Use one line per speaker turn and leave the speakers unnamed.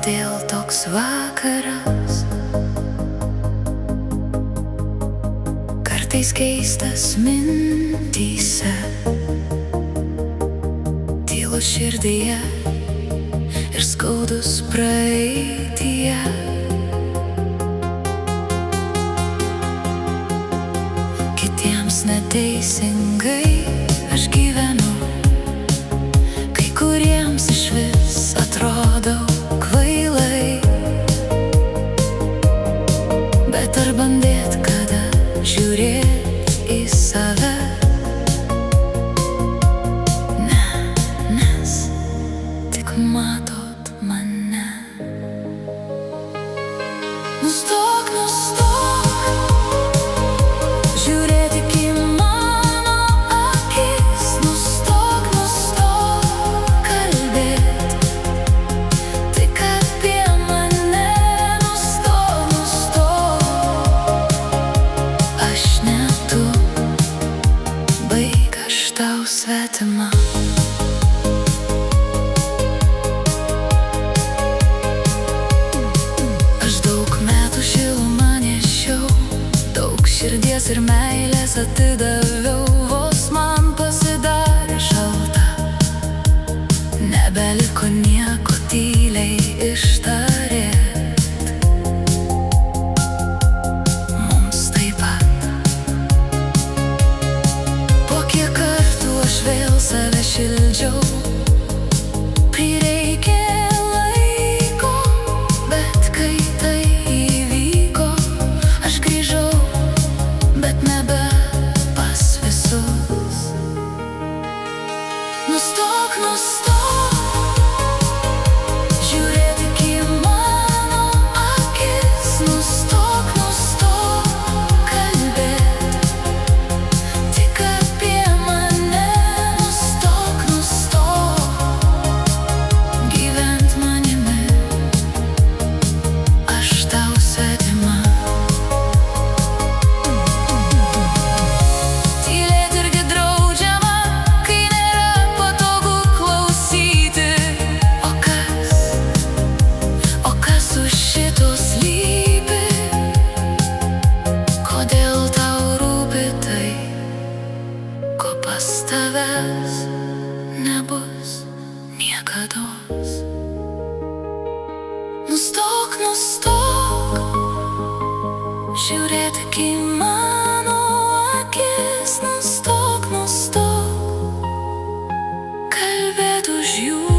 Kodėl toks vakaras? Kartais keistas mintyse, tylu širdyje ir skaudus praeityje. Kitiems neteisingai aš gyvenu, kai kuriems išvis atrodau kvailai. Bet ar bandėt kada žiūrėt į save? Ne, nes tik matot mane. Nustok, žiūrėt tik į mano akis. Nustok, kalbėt tik apie mane. Nustok, aš ne tu, baik, aš tau svetima. Aš daug metų šilumą nešiau, daug širdies ir meilės atidaviau. Vos man pasidarė šalta, nebeliko nieko tyliai ištarėt. Mums taip pat. Po kiek kartų aš vėl save šildžiau, prireikė laiko, bet kai tai įvyko, aš grįžau, bet nebe pas visus. Nustok, žiūrėt tik į mano akis. Nustok, kalbėt tik apie mane. Nustok, gyvent manimi, aš tau svetima. Tylėt irgi draudžiama, kai nėra patogu klausyti. O kas už šito slypi? Kodėl tau rūpi tai, ko pas tavęs nebus niekados? Nustok, žiūrėt tik į mano akis. Nustok, kalbėt už jų.